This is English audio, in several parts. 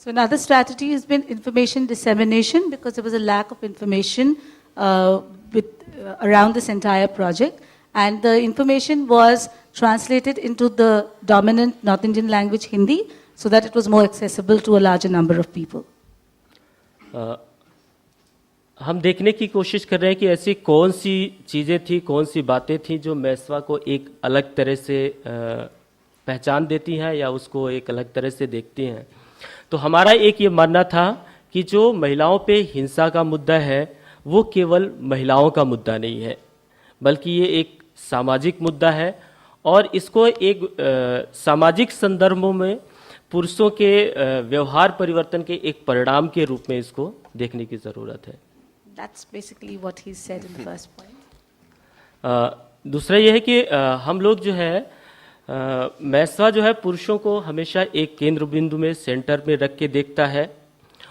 So another strategy has been information dissemination, because there was a lack of information around this entire project, and the information was translated into the dominant North Indian language Hindi, so that it was more accessible to a larger number of people. हम देखने की कोशिश कर रहे हैं कि ऐसी कौन सी चीज़ें थी, कौन सी बातें थी जो मैसवा को एक अलग तरह से पहचान देती हैं या उसको एक अलग तरह से देखती हैं। तो हमारा एक ये मानना था कि जो महिलाओं पे हिंसा का मुद्दा है वो केवल महिलाओं का मुद्दा नहीं है, बल्कि ये एक सामाजिक मुद्दा है, और इसको एक सामाजिक संदर्भों में पुरुषों के व्यवहार परिवर्तन के एक परिणाम के रूप में इसको देखने की ज़रूरत है। That's basically what he said in the first point. दूसरा ये है कि हम लोग जो है मैसवा जो है पुरुषों को हमेशा एक केंद्र बिंदु में, सेंटर में रख के देखता है,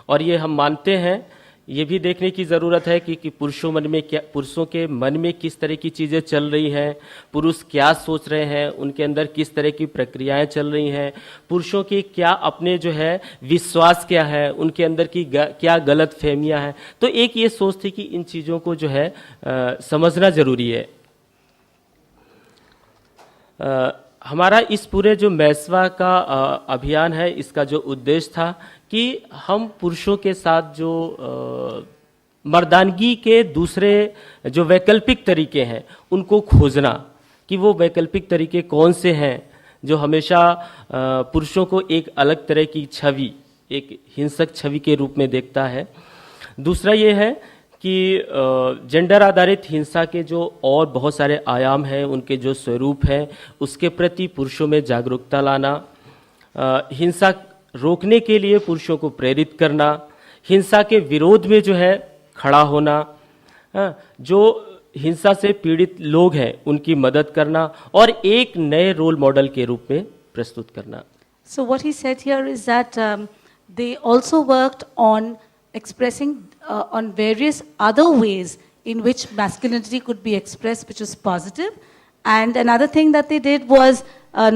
और ये हम मानते हैं, ये भी देखने की ज़रूरत है कि पुरुषों के मन में किस तरह की चीज़ें चल रही हैं, पुरुष क्या सोच रहे हैं, उनके अंदर किस तरह की प्रक्रियाएं चल रही हैं, पुरुषों की क्या अपने जो है विश्वास क्या है, उनके अंदर की क्या गलत फहमियाँ हैं। तो एक ये सोच थी कि इन चीज़ों को जो है समझना ज़रूरी है। हमारा इस पूरे जो मैसवा का अभियान है, इसका जो उद्देश्य था कि हम पुरुषों के साथ जो मर्दानगी के दूसरे जो वैकल्पिक तरीके हैं उनको खोजना, कि वो वैकल्पिक तरीके कौन से हैं जो हमेशा पुरुषों को एक अलग तरह की छवि, एक हिंसक छवि के रूप में देखता है। दूसरा ये है कि जेंडर आधारित हिंसा के जो और बहुत सारे आयाम हैं, उनके जो स्वरूप हैं, उसके प्रति पुरुषों में जागरूकता लाना, हिंसा रोकने के लिए पुरुषों को प्रेरित करना, हिंसा के विरोध में जो है खड़ा होना, जो हिंसा से पीड़ित लोग हैं उनकी मदद करना, और एक नए रोल मॉडल के रूप में प्रस्तुत करना। So what he said here is that they also worked on expressing on various other ways in which masculinity could be expressed, which was positive. And another thing that they did was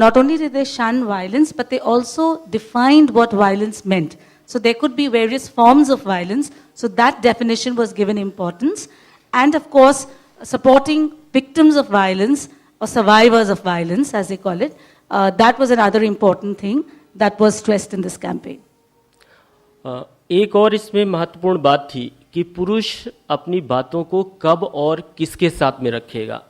not only did they shun violence, but they also defined what violence meant. So there could be various forms of violence. So that definition was given importance. And of course, supporting victims of violence or survivors of violence, as they call it, that was another important thing that was stressed in this campaign. एक और इसमें महत्वपूर्ण बात थी कि पुरुष अपनी बातों को कब और किसके साथ में रखेगा।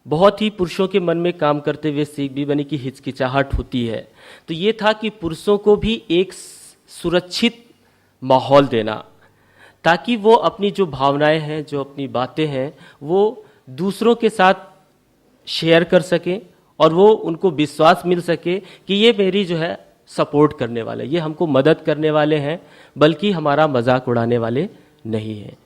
बहुत ही पुरुषों के मन में काम करते हुए सीख भी बनी कि हिचकिचाहट होती है, तो ये था कि पुरुषों को भी एक सुरक्षित माहौल देना, ताकि वो अपनी जो भावनाएं हैं, जो अपनी बातें हैं, वो दूसरों के साथ शेयर कर सकें, और वो उनको विश्वास मिल सके कि ये मेरी जो है सपोर्ट करने वाले, ये हमको मदद करने वाले हैं, बल्कि हमारा मजाक उड़ाने वाले नहीं हैं।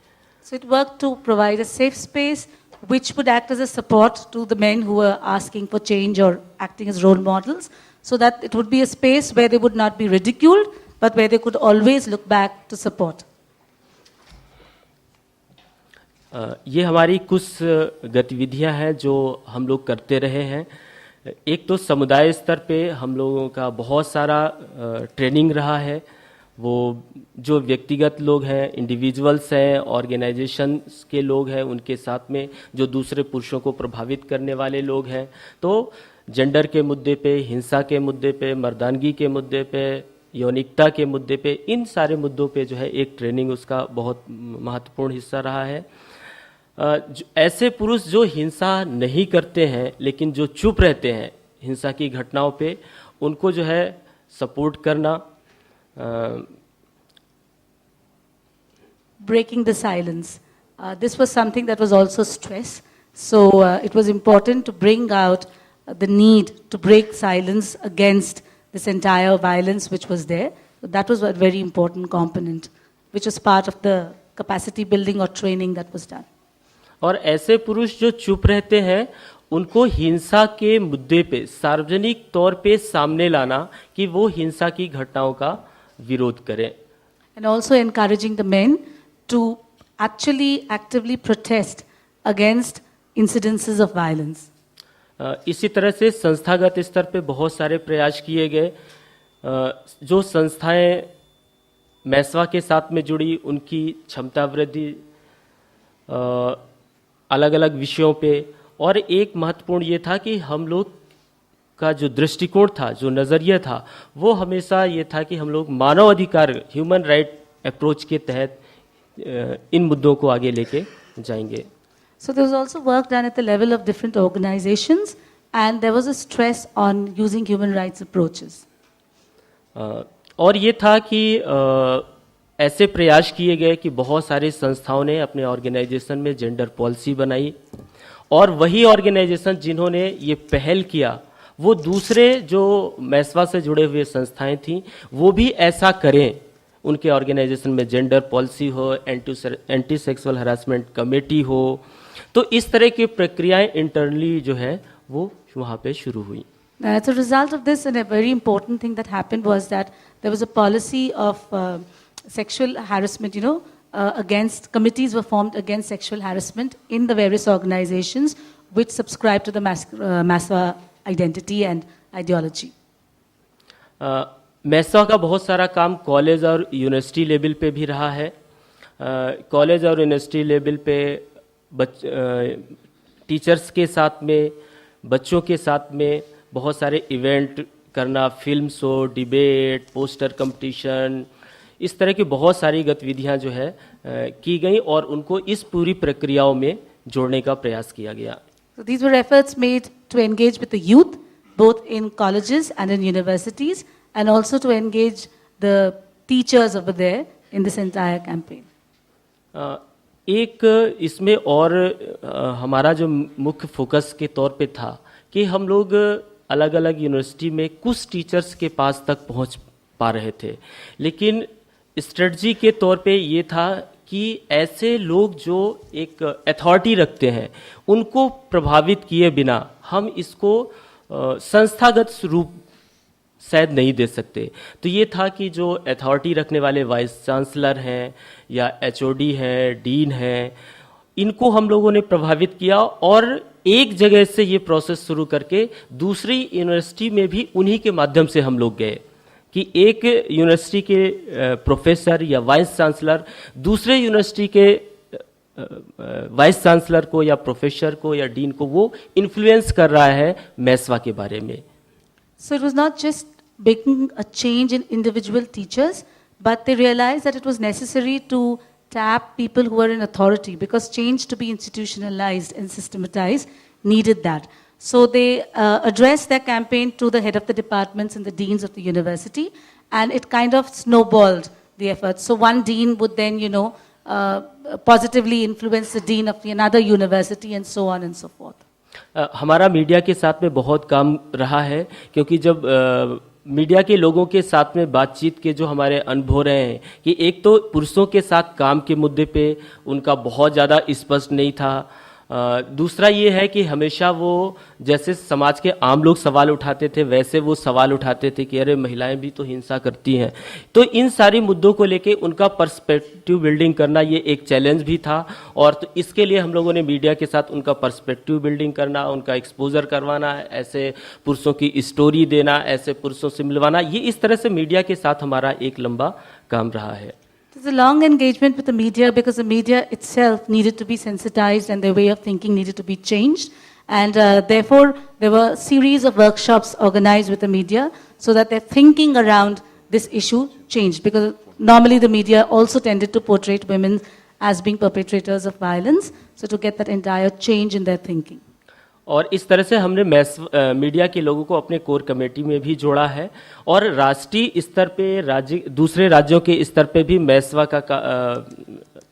So it worked to provide a safe space which would act as a support to the men who were asking for change or acting as role models, so that it would be a space where they would not be ridiculed, but where they could always look back to support. ये हमारी कुछ गतिविधियां हैं जो हम लोग करते रहे हैं। एक तो समुदाय स्तर पे हम लोगों का बहुत सारा ट्रेनिंग रहा है। वो जो व्यक्तिगत लोग हैं, इंडिविजुअल्स हैं, ऑर्गेनाइजेशंस के लोग हैं, उनके साथ में जो दूसरे पुरुषों को प्रभावित करने वाले लोग हैं, तो जेंडर के मुद्दे पे, हिंसा के मुद्दे पे, मर्दानगी के मुद्दे पे, यौनिकता के मुद्दे पे, इन सारे मुद्दों पे जो है एक ट्रेनिंग उसका बहुत महत्वपूर्ण हिस्सा रहा है। ऐसे पुरुष जो हिंसा नहीं करते हैं लेकिन जो चुप रहते हैं हिंसा की घटनाओं पे, उनको जो है सपोर्ट करना, breaking the silence. This was something that was also stressed. So it was important to bring out the need to break silence against this entire violence which was there. So that was a very important component, which was part of the capacity building or training that was done. और ऐसे पुरुष जो चुप रहते हैं उनको हिंसा के मुद्दे पे सार्वजनिक तौर पे सामने लाना कि वो हिंसा की घटनाओं का विरोध करें। And also encouraging the men to actually actively protest against incidences of violence. इसी तरह से संस्थागत स्तर पे बहुत सारे प्रयास किए गए। जो संस्थाएं मैसवा के साथ में जुड़ी उनकी क्षमता वृद्धि अलग अलग विषयों पे, और एक महत्वपूर्ण ये था कि हम लोग का जो दृष्टिकोण था, जो नज़रिया था, वो हमेशा ये था कि हम लोग मानव अधिकार ह्यूमन राइट अप्रोच के तहत इन मुद्दों को आगे लेके जाएंगे. So there was also work done at the level of different organizations, and there was a stress on using human rights approaches. और ये था कि ऐसे प्रयास किए गए कि बहुत सारी संस्थाओं ने अपने ऑर्गेनाइजेशन में जेंडर पॉलिसी बनाई, और वही ऑर्गेनाइजेशन जिन्होंने ये पहल किया वो दूसरे जो मैसवा से जुड़े हुए संस्थाएं थीं वो भी ऐसा करें. उनके ऑर्गेनाइजेशन में जेंडर पॉलिसी हो, एंटी सेक्सुअल हरासमेंट कमेटी हो, तो इस तरह की प्रक्रियाएं इंटरनली जो है वो वहाँ पे शुरू हुई. As a result of this, and a very important thing that happened was that there was a policy of sexual harassment, against, committees were formed against sexual harassment in the various organizations which subscribe to the Maswa identity and ideology. मैसवा का बहुत सारा काम college और university level पे भी रहा है. College और यूनिवर्सिटी लेवल पे टीचर्स के साथ में, बच्चों के साथ में बहुत सारे इवेंट करना, film show, debate, poster competition, इस तरह की बहुत सारी गतिविधियां जो है की गई और उनको इस पूरी प्रक्रियाओं में जोड़ने का प्रयास किया गया. So these were efforts made to engage with the youth, both in colleges and in universities, and also to engage the teachers over there in this entire campaign. एक इसमें और हमारा जो मुख्य फोकस के तौर पे था कि हम लोग अलग अलग यूनिवर्सिटी में कुछ टीचर्स के पास तक पहुंच पा रहे थे, लेकिन स्ट्रेटजी के तौर पे ये था कि ऐसे लोग जो एक अथॉरिटी रखते हैं उनको प्रभावित किए बिना हम इसको संस्थागत रूप शायद नहीं दे सकते. तो ये था कि जो अथॉरिटी रखने वाले वाइस चांसलर हैं या एचओडी हैं, डीन हैं, इनको हम लोगों ने प्रभावित किया और एक जगह से ये प्रोसेस शुरू करके दूसरी यूनिवर्सिटी में भी उन्हीं के माध्यम से हम लोग गए कि एक यूनिवर्सिटी के प्रोफेसर या वाइस चांसलर दूसरे यूनिवर्सिटी के वाइस चांसलर को या प्रोफेसर को या डीन को वो इन्फ्लुएंस कर रहा है मैसवा के बारे में. So it was not just making a change in individual teachers, but they realized that it was necessary to tap people who were in authority, because change to be institutionalized and systematized needed that. So they addressed their campaign to the head of the departments and the deans of the university, and it kind of snowballed the effort. So one dean would then, positively influence the dean of another university, and so on and so forth. हमारा media के साथ में बहुत काम रहा है, क्योंकि जब मीडिया के लोगों के साथ में बातचीत के जो हमारे अनुभव रहे हैं कि एक तो पुरुषों के साथ काम के मुद्दे पे उनका बहुत ज़्यादा स्पष्ट नहीं था, दूसरा ये है कि हमेशा वो जैसे समाज के आम लोग सवाल उठाते थे वैसे वो सवाल उठाते थे कि अरे महिलाएं भी तो हिंसा करती हैं. तो इन सारी मुद्दों को लेके उनका पर्सपेक्टिव बिल्डिंग करना ये एक चैलेंज भी था, और तो इसके लिए हम लोगों ने मीडिया के साथ उनका पर्सपेक्टिव बिल्डिंग करना, उनका एक्सपोजर करवाना, ऐसे पुरुषों की स्टोरी देना, ऐसे पुरुषों से मिलवाना, ये इस तरह से मीडिया के साथ हमारा एक लंबा काम रहा है. There's a long engagement with the media, because the media itself needed to be sensitized and their way of thinking needed to be changed. And therefore, there were a series of workshops organized with the media so that their thinking around this issue changed. Because normally the media also tended to portray women as being perpetrators of violence. So to get that entire change in their thinking. और इस तरह से हमने media के लोगों को अपने core committee में भी जोड़ा है, और राष्ट्रीय स्तर पे दूसरे राज्यों के स्तर पे भी मैसवा का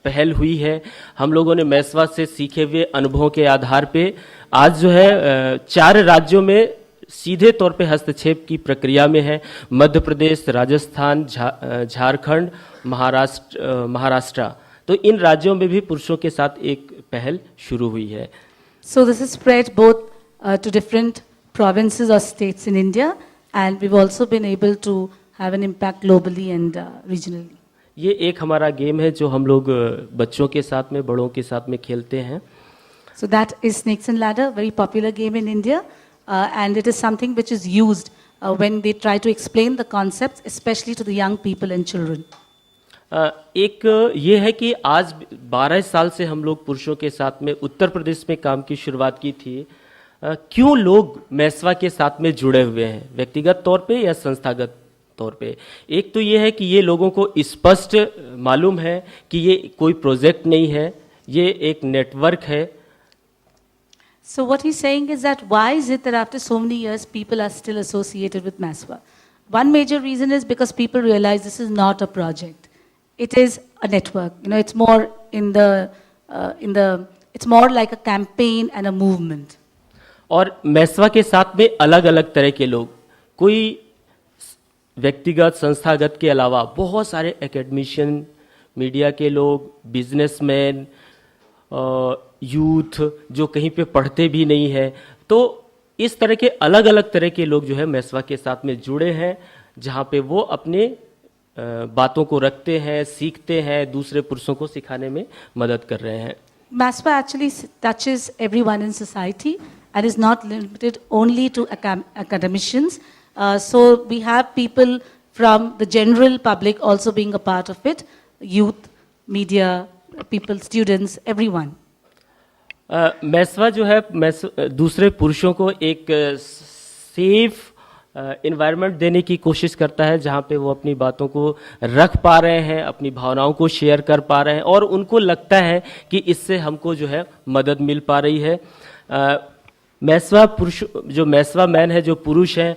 पहल हुई है. हम लोगों ने मैसवा से सीखे हुए अनुभवों के आधार पे आज जो है 4 राज्यों में सीधे तौर पे हस्तक्षेप की प्रक्रिया में है. मध्य प्रदेश, राजस्थान, झारखंड, महाराष्ट्र, तो इन राज्यों में भी पुरुषों के साथ एक पहल शुरू हुई है. So this is spread both to different provinces or states in India, and we've also been able to have an impact globally and regionally. ये एक हमारा गेम है जो हम लोग बच्चों के साथ में, बड़ों के साथ में खेलते हैं. So that is Snakes and Ladder, very popular game in India, and it is something which is used when they try to explain the concepts, especially to the young people and children. एक ये है कि आज 12 साल से हम लोग पुरुषों के साथ में उत्तर प्रदेश में काम की शुरुआत की थी। क्यों लोग मैसवा के साथ में जुड़े हुए हैं, व्यक्तिगत तौर पे या संस्थागत तौर पे? एक तो ये है कि ये लोगों को स्पष्ट मालूम है कि ये कोई प्रोजेक्ट नहीं है, ये एक नेटवर्क है। So what he's saying is that why is it that after so many years people are still associated with MASWA? One major reason is because people realize this is not a project. It is a network. You know, it's more it's more like a campaign and a movement. और मैसवा के साथ में अलग अलग तरह के लोग, कोई व्यक्तिगत संस्थागत के अलावा बहुत सारे एकेडमिशियन, मीडिया के लोग, बिजनेसमैन, यूथ जो कहीं पे पढ़ते भी नहीं है, तो इस तरह के अलग अलग तरह के लोग जो है मैसवा के साथ में जुड़े हैं, जहाँ पे वो अपने बातों को रखते हैं, सीखते हैं, दूसरे पुरुषों को सिखाने में मदद कर रहे हैं। MASWA actually touches everyone in society and is not limited only to academicians. So we have people from the general public also being a part of it, youth, media, people, students, everyone. मैसवा जो है दूसरे पुरुषों को एक safe environment देने की कोशिश करता है, जहाँ पे वो अपनी बातों को रख पा रहे हैं, अपनी भावनाओं को शेयर कर पा रहे हैं और उनको लगता है कि इससे हमको जो है मदद मिल पा रही है। मैसवा पुरुष, जो मैसवा मैन है, जो पुरुष हैं,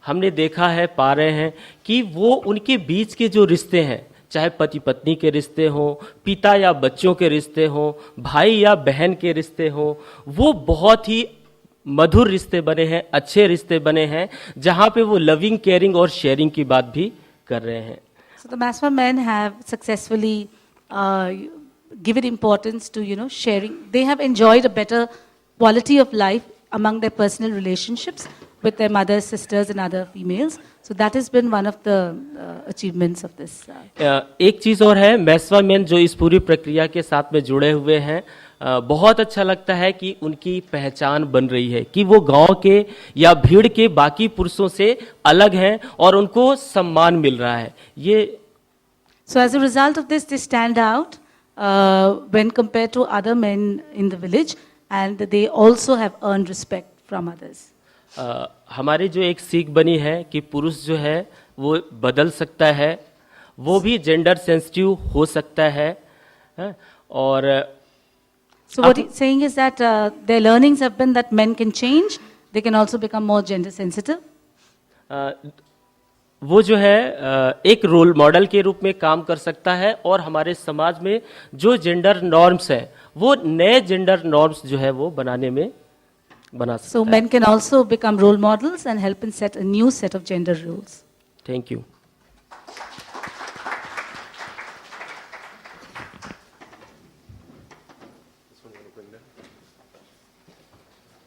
हमने देखा है, पा रहे हैं कि वो उनके बीच के जो रिश्ते हैं, चाहे पति पत्नी के रिश्ते हों, पिता या बच्चों के रिश्ते हों, भाई या बहन के रिश्ते हों, वो बहुत ही मधुर रिश्ते बने हैं, अच्छे रिश्ते बने हैं, जहाँ पे वो लविंग, केयरिंग और शेयरिंग की बात भी कर रहे हैं। So the MASWA men have successfully given importance to, sharing. They have enjoyed a better quality of life among their personal relationships with their mothers, sisters and other females. So that has been one of the achievements of this. एक चीज़ और है, मैसवा main जो इस पूरी प्रक्रिया के साथ में जुड़े हुए हैं, बहुत अच्छा लगता है कि उनकी पहचान बन रही है कि वो गांव के या भीड़ के बाकी पुरुषों से अलग हैं और उनको सम्मान मिल रहा है। ये So as a result of this, they stand out when compared to other men in the village, and they also have earned respect from others. हमारी जो एक सीख बनी है कि पुरुष जो है वो बदल सकता है, वो भी जेंडर सेंसिटिव हो सकता है, और So what he's saying is that their learnings have been that men can change, they can also become more gender sensitive. वो जो है एक रोल मॉडल के रूप में काम कर सकता है और हमारे समाज में जो जेंडर नॉर्म्स हैं, वो नए जेंडर नॉर्म्स जो है वो बनाने में बना सकता है। So men can also become role models and help in set a new set of gender rules. Thank you.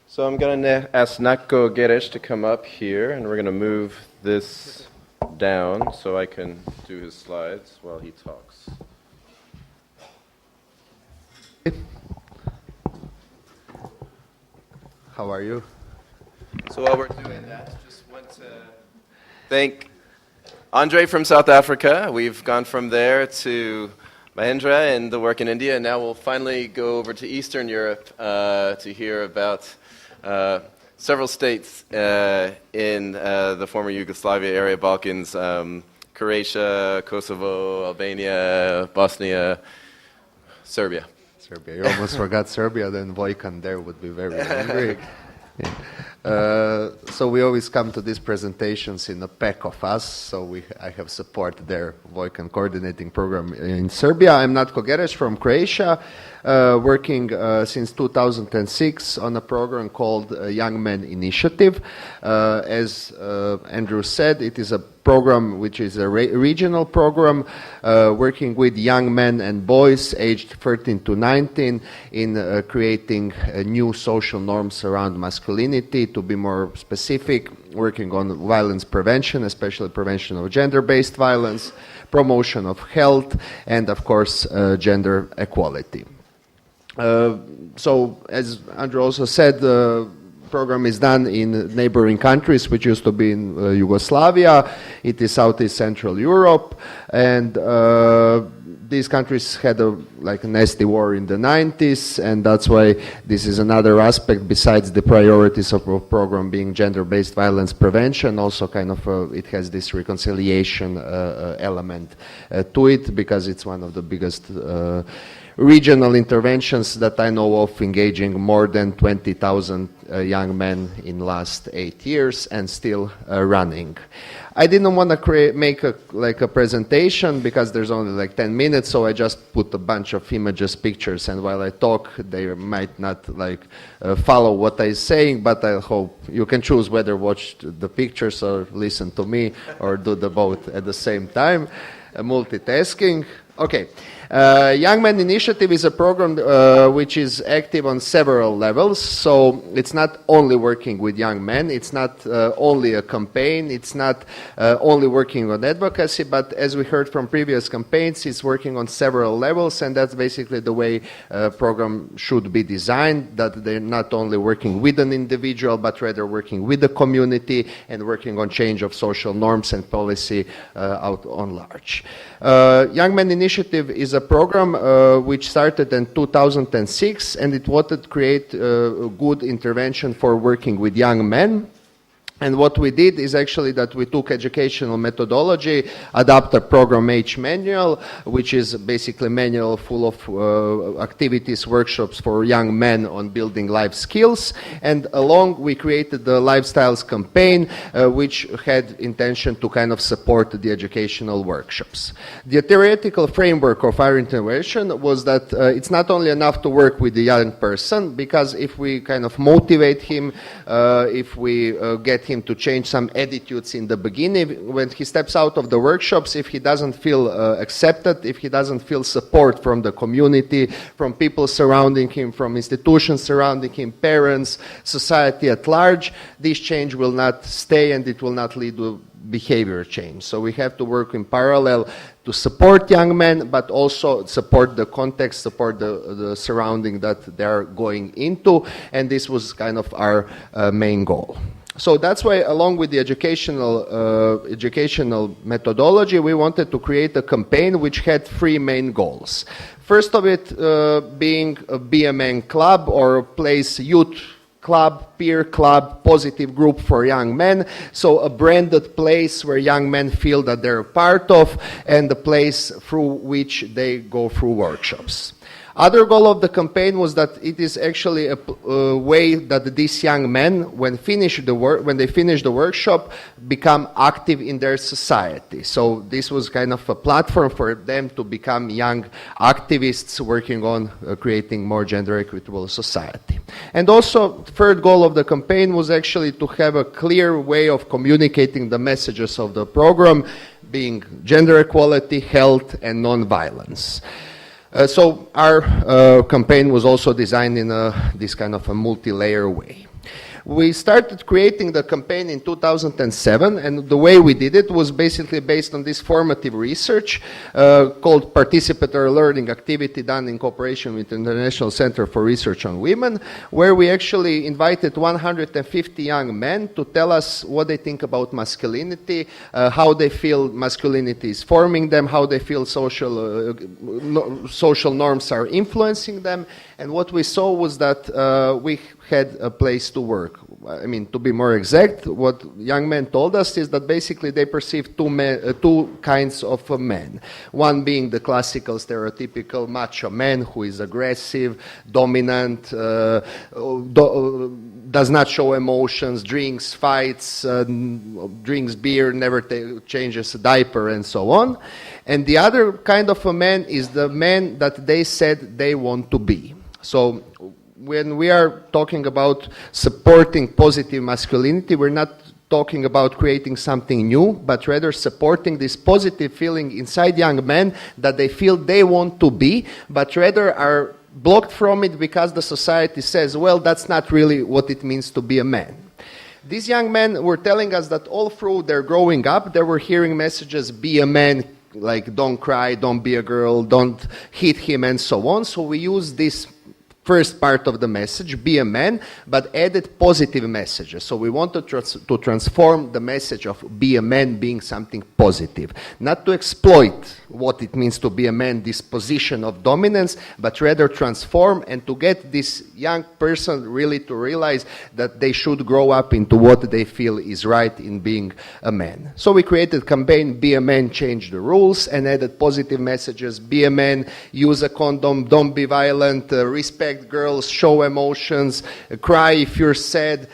So I'm going to ask Nako Geresh to come up here, and we're going to move this down so I can do his slides while he talks. How are you? So while we're doing that, just want to thank Andre from South Africa. We've gone from there to Mahendra and the work in India, and now we'll finally go over to Eastern Europe to hear about several states in the former Yugoslavia area, Balkans, Croatia, Kosovo, Albania, Bosnia, Serbia. Serbia. You almost forgot Serbia, then Vojkan there would be very angry. So we always come to these presentations in a pack of us, so I have support their Vojkan coordinating program in Serbia. I'm Natko Geresh from Croatia, working since 2006 on a program called Young Men Initiative. As Andrew said, it is a program which is a regional program working with young men and boys aged 13 to 19 in creating new social norms around masculinity. To be more specific, working on violence prevention, especially prevention of gender-based violence, promotion of health, and of course gender equality. So as Andrew also said, program is done in neighboring countries, which used to be in Yugoslavia. It is Southeast Central Europe, and these countries had a nasty war in the 90s, and that's why this is another aspect besides the priorities of the program being gender-based violence prevention. Also, kind of it has this reconciliation element to it, because it's one of the biggest regional interventions that I know of, engaging more than 20,000 young men in last 8 years and still running. I didn't want to make a presentation because there's only 10 minutes, so I just put a bunch of images, pictures, and while I talk, they might not follow what I'm saying, but I hope you can choose whether watch the pictures or listen to me or do the both at the same time. Multitasking. Okay. Young Men Initiative is a program which is active on several levels. So it's not only working with young men, it's not only a campaign, it's not only working on advocacy, but as we heard from previous campaigns, it's working on several levels, and that's basically the way a program should be designed, that they're not only working with an individual, but rather working with the community and working on change of social norms and policy out on large. Young Men Initiative is a program which started in 2006, and it wanted to create a good intervention for working with young men. And what we did is actually that we took educational methodology, adopt a program H manual, which is basically a manual full of activities, workshops for young men on building life skills. And along we created the Lifestyles campaign, which had intention to kind of support the educational workshops. The theoretical framework of our intervention was that it's not only enough to work with the young person, because if we kind of motivate him, if we get him to change some attitudes in the beginning, when he steps out of the workshops, if he doesn't feel accepted, if he doesn't feel support from the community, from people surrounding him, from institutions surrounding him, parents, society at large, this change will not stay and it will not lead to behavior change. So we have to work in parallel to support young men, but also support the context, support the surrounding that they're going into, and this was kind of our main goal. So that's why, along with the educational methodology, we wanted to create a campaign which had three main goals. First of it being a BMN club, or place youth club, peer club, positive group for young men. So a branded place where young men feel that they're part of, and a place through which they go through workshops. Other goal of the campaign was that it is actually a way that these young men, when they finish the workshop, become active in their society. So this was kind of a platform for them to become young activists working on creating more gender equitable society. And also, third goal of the campaign was actually to have a clear way of communicating the messages of the program, being gender equality, health, and non-violence. So our campaign was also designed in this kind of a multi-layer way. We started creating the campaign in 2007, and the way we did it was basically based on this formative research called Participatory Learning Activity, done in cooperation with the International Center for Research on Women, where we actually invited 150 young men to tell us what they think about masculinity, how they feel masculinity is forming them, how they feel social norms are influencing them. And what we saw was that we had a place to work. I mean, to be more exact, what young men told us is that basically they perceive two kinds of men. One being the classical, stereotypical macho man who is aggressive, dominant, does not show emotions, drinks, fights, drinks beer, never changes a diaper, and so on. And the other kind of a man is the man that they said they want to be. So when we are talking about supporting positive masculinity, we're not talking about creating something new, but rather supporting this positive feeling inside young men that they feel they want to be, but rather are blocked from it because the society says, well, that's not really what it means to be a man. These young men were telling us that all through their growing up, they were hearing messages, be a man, like don't cry, don't be a girl, don't hit him, and so on. So we use this first part of the message, be a man, but added positive messages. So we wanted to transform the message of be a man being something positive, not to exploit what it means to be a man, this position of dominance, but rather transform and to get this young person really to realize that they should grow up into what they feel is right in being a man. So we created a campaign, Be a Man, Change the Rules, and added positive messages, be a man, use a condom, don't be violent, respect girls, show emotions, cry if you're sad.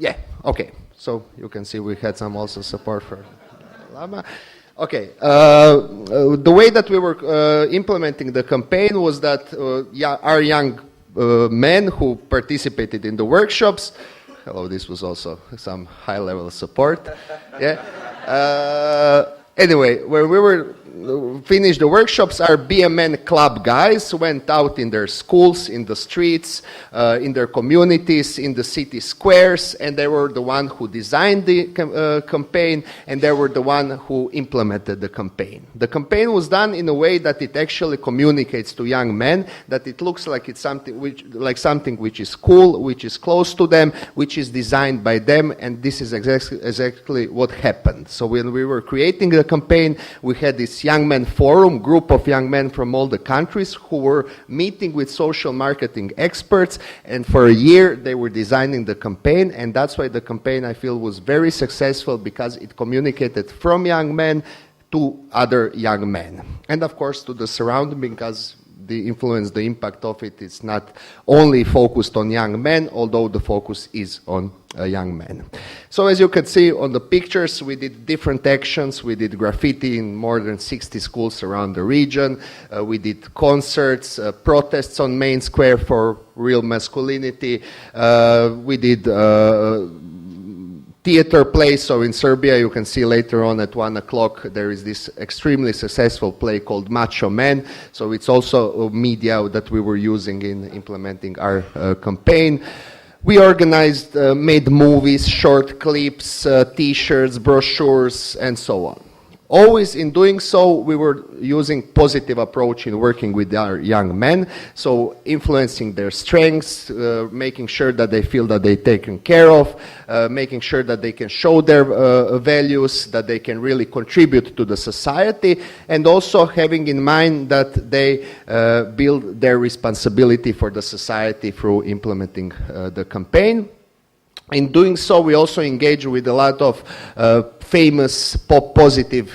Yeah, okay. So you can see we had some also support for Lama. Okay, the way that we were implementing the campaign was that our young men who participated in the workshops, hello, this was also some high-level support, yeah. Anyway, when we were finished the workshops, our Be a Man Club guys went out in their schools, in the streets, in their communities, in the city squares, and they were the one who designed the campaign, and they were the one who implemented the campaign. The campaign was done in a way that it actually communicates to young men that it looks like it's something which is cool, which is close to them, which is designed by them, and this is exactly what happened. So when we were creating the campaign, we had this young men forum, group of young men from all the countries who were meeting with social marketing experts, and for a year they were designing the campaign, and that's why the campaign, I feel, was very successful, because it communicated from young men to other young men, and of course to the surrounding, because the influence, the impact of it is not only focused on young men, although the focus is on young men. So as you can see on the pictures, we did different actions. We did graffiti in more than 60 schools around the region. We did concerts, protests on Main Square for real masculinity. We did theater play. So in Serbia, you can see later on at 1 o'clock, there is this extremely successful play called Macho Man. So it's also media that we were using in implementing our campaign. We organized, made movies, short clips, t-shirts, brochures, and so on. Always in doing so, we were using positive approach in working with our young men, so influencing their strengths, making sure that they feel that they're taken care of, making sure that they can show their values, that they can really contribute to the society, and also having in mind that they build their responsibility for the society through implementing the campaign. In doing so, we also engage with a lot of famous positive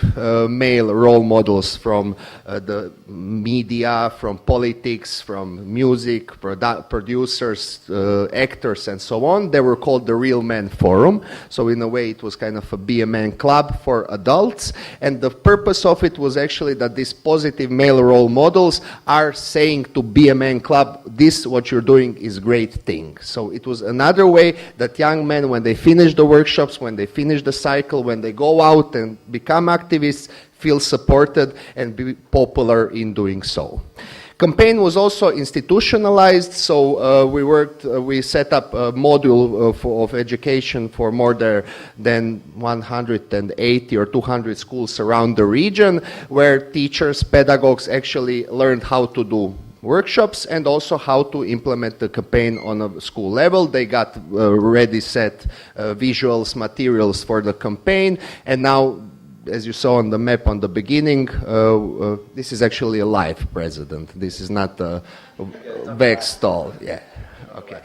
male role models from the media, from politics, from music, producers, actors, and so on. They were called the Real Men Forum. So in a way, it was kind of a Be a Man club for adults. And the purpose of it was actually that these positive male role models are saying to Be a Man club, this, what you're doing, is a great thing. So it was another way that young men, when they finish the workshops, when they finish the cycle, when they go out and become activists, feel supported and be popular in doing so. Campaign was also institutionalized, so we set up a module of education for more than 180 or 200 schools around the region, where teachers, pedagogues actually learned how to do workshops and also how to implement the campaign on a school level. They got ready set visuals, materials for the campaign, and now, as you saw on the map on the beginning, this is actually a live president. This is not a back stall. Yeah, okay.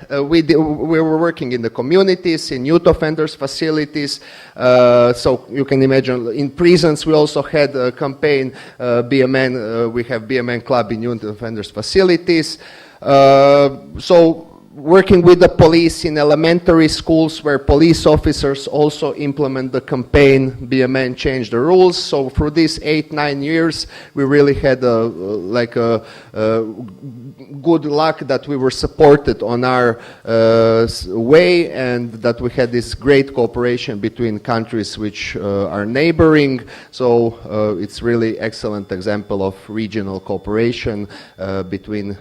We were working in the communities, in youth offenders facilities, so you can imagine in prisons we also had a campaign, Be a Man, we have Be a Man Club in youth offenders facilities. So working with the police in elementary schools where police officers also implement the campaign, Be a Man, Change the Rules. So through these 8-9 years, we really had good luck that we were supported on our way, and that we had this great cooperation between countries which are neighboring. So it's really excellent example of regional cooperation between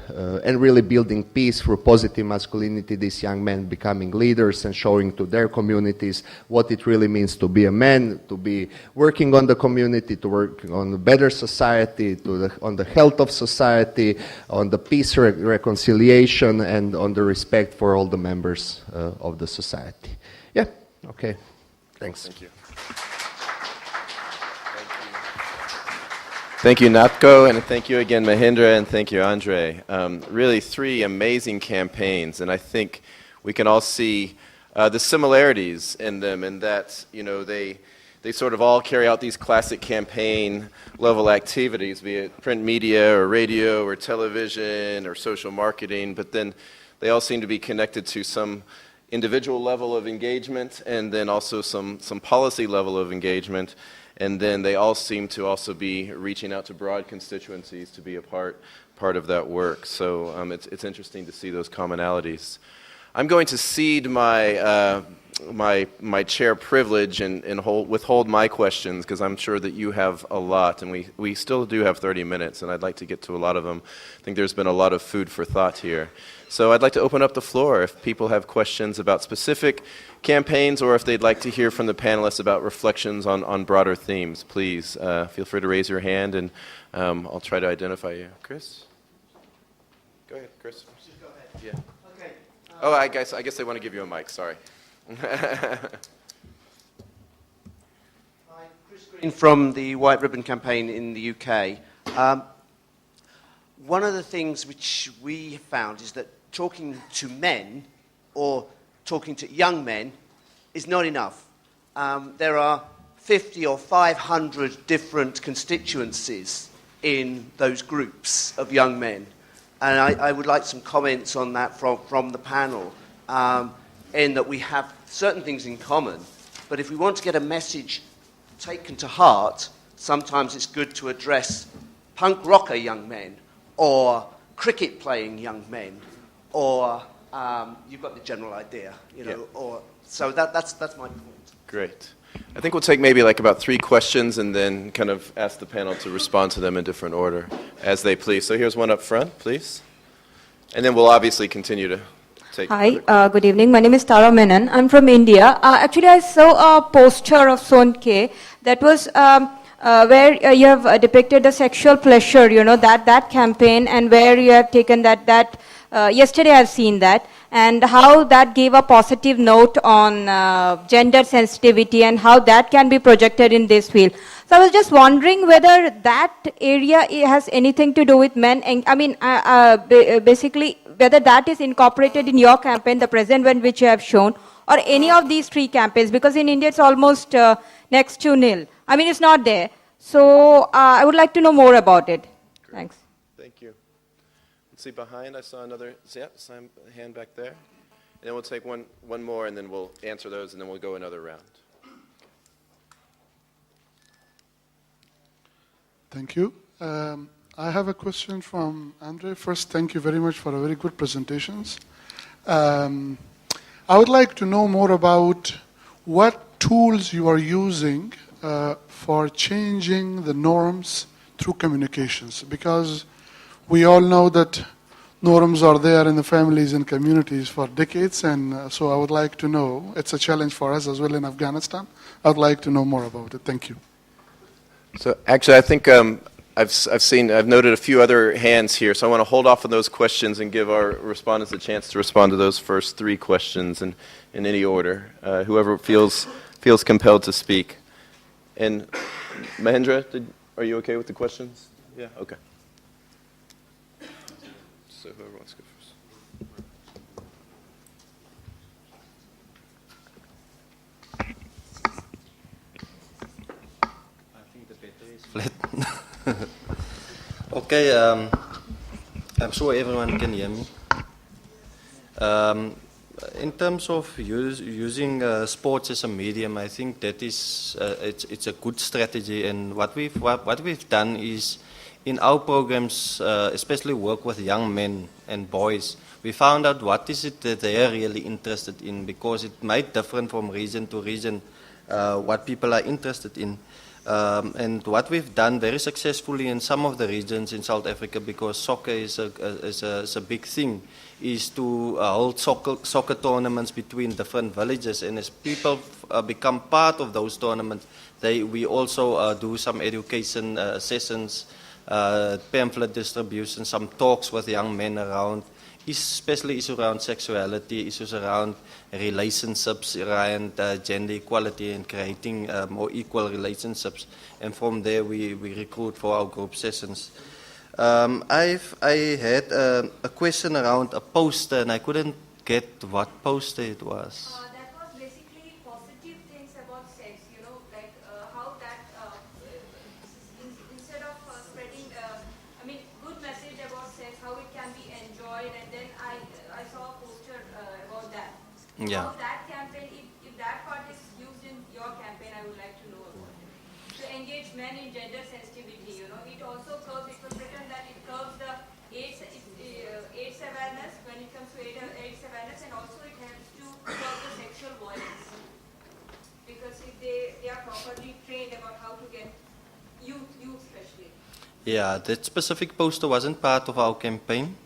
and really building peace through positive masculinity masculinity, these young men becoming leaders and showing to their communities what it really means to be a man, to be working on the community, to work on a better society, on the health of society, on the peace, reconciliation, and on the respect for all the members of the society. Yeah, okay, thanks. Thank you. Thank you, Natko, and thank you again, Mahendra, and thank you, Andre. Really, 3 amazing campaigns, and I think we can all see the similarities in them, in that they sort of all carry out these classic campaign-level activities, be it print media or radio or television or social marketing, but then they all seem to be connected to some individual level of engagement and then also some policy level of engagement. And then they all seem to also be reaching out to broad constituencies to be a part of that work. So it's interesting to see those commonalities. I'm going to cede my my chair privilege and withhold my questions, because I'm sure that you have a lot, and we still do have 30 minutes, and I'd like to get to a lot of them. I think there's been a lot of food for thought here. So I'd like to open up the floor if people have questions about specific campaigns, or if they'd like to hear from the panelists about reflections on broader themes. Please feel free to raise your hand, and I'll try to identify you. Chris? Go ahead, Chris. Just go ahead. Yeah. Okay. Oh, I guess they want to give you a mic. Sorry. Hi, Chris Green from the White Ribbon Campaign in the UK. One of the things which we have found is that talking to men or talking to young men is not enough. There are 50 or 500 different constituencies in those groups of young men. And I would like some comments on that from the panel, in that we have certain things in common, but if we want to get a message taken to heart, sometimes it's good to address punk rocker young men, or cricket playing young men, or you've got the general idea, so that's my point. Great. I think we'll take maybe like about 3 questions and then kind of ask the panel to respond to them in different order as they please. So here's one up front, please. And then we'll obviously continue to take... Hi, good evening. My name is Tara Menon. I'm from India. Actually, I saw a poster of Sonke that was where you have depicted the sexual pleasure, that campaign, and where you have taken that yesterday I've seen that, and how that gave a positive note on gender sensitivity and how that can be projected in this field. So I was just wondering whether that area has anything to do with men. And, I mean, basically, whether that is incorporated in your campaign, the present one which you have shown, or any of these 3 campaigns, because in India it's almost next to nil. I mean, it's not there. So I would like to know more about it. Great. Thanks. Thank you. Let's see, behind I saw another hand back there. And then we'll take one more, and then we'll answer those, and then we'll go another round. Thank you. I have a question from Andre. First, thank you very much for a very good presentations. I would like to know more about what tools you are using for changing the norms through communications, because we all know that norms are there in the families and communities for decades, and so I would like to know, it's a challenge for us as well in Afghanistan. I would like to know more about it. Thank you. So actually, I think I've noted a few other hands here, so I want to hold off on those questions and give our respondents a chance to respond to those first 3 questions in any order. Whoever feels compelled to speak. And Mahendra, are you okay with the questions? Yeah. Okay. So whoever wants to go first. Flat. Okay, I'm sure everyone can hear me. In terms of using sports as a medium, I think that is it's a good strategy. And what we've done is, in our programs, especially work with young men and boys, we found out what is it that they are really interested in, because it might differ from region to region what people are interested in. And what we've done very successfully in some of the regions in South Africa, because soccer is a big thing, is to hold soccer tournaments between different villages. And as people become part of those tournaments, we also do some education sessions, pamphlet distribution, some talks with young men around, especially issues around sexuality, issues around relationships, around gender equality and creating more equal relationships. And from there we recruit for our group sessions. I had a question around a poster, and I couldn't get what poster it was. That was basically positive things about sex, you know, like how that, instead of spreading, good message about sex, how it can be enjoyed, and then I saw a poster about that. Yeah. How that campaign, if that part is used in your campaign, I would like to know about it. To engage men in gender sensitivity, you know, it also curbs, it was written that it curbs the AIDS awareness when it comes to AIDS awareness, and also it helps to curb the sexual violence. Because if they are properly trained about how to get youth especially. Yeah, that specific poster wasn't part of our campaign,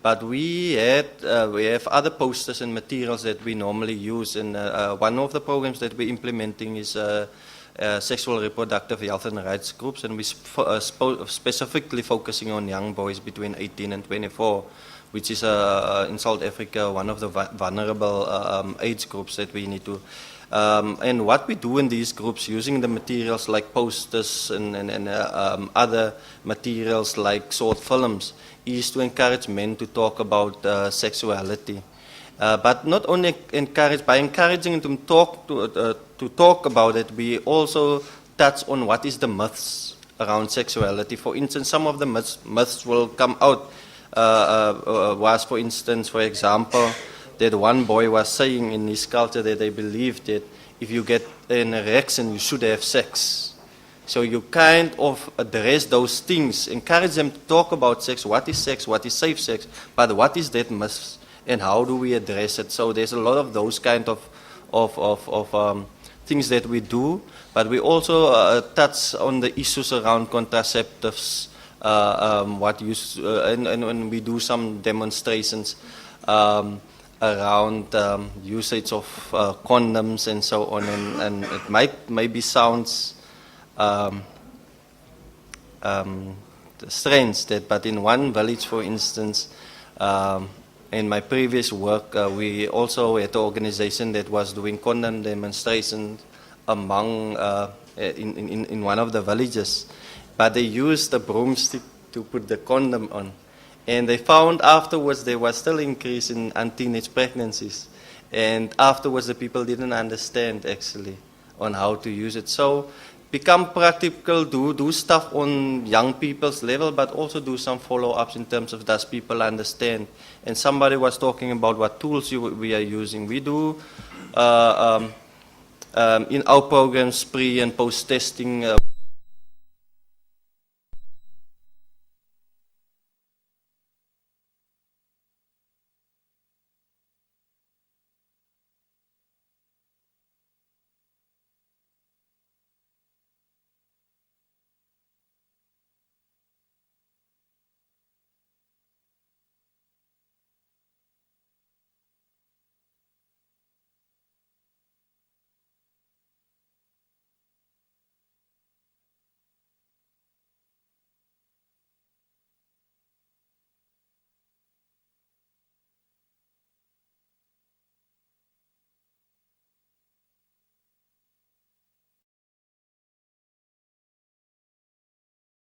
but we have other posters and materials that we normally use. And one of the programs that we're implementing is sexual reproductive health and rights groups, and we specifically focusing on young boys between 18 and 24, which is in South Africa one of the vulnerable age groups that we need to. And what we do in these groups, using the materials like posters and other materials like short films, is to encourage men to talk about sexuality. But not only by encouraging them to talk about it, we also touch on what is the myths around sexuality. For instance, some of the myths will come out. Was, for instance, for example, that one boy was saying in his culture that they believed that if you get an erection, you should have sex. So you kind of address those things, encourage them to talk about sex, what is safe sex, but what is that myth, and how do we address it? So there's a lot of those kind of things that we do, but we also touch on the issues around contraceptives, and we do some demonstrations around usage of condoms and so on, and it maybe sounds strange, but in one village, for instance, in my previous work, we also had an organization that was doing condom demonstrations among in one of the villages, but they used a broomstick to put the condom on. And they found afterwards there was still increase in teenage pregnancies. And afterwards the people didn't understand actually on how to use it. So become practical, do stuff on young people's level, but also do some follow-ups in terms of does people understand. And somebody was talking about what tools we are using. We do in our programs pre and post testing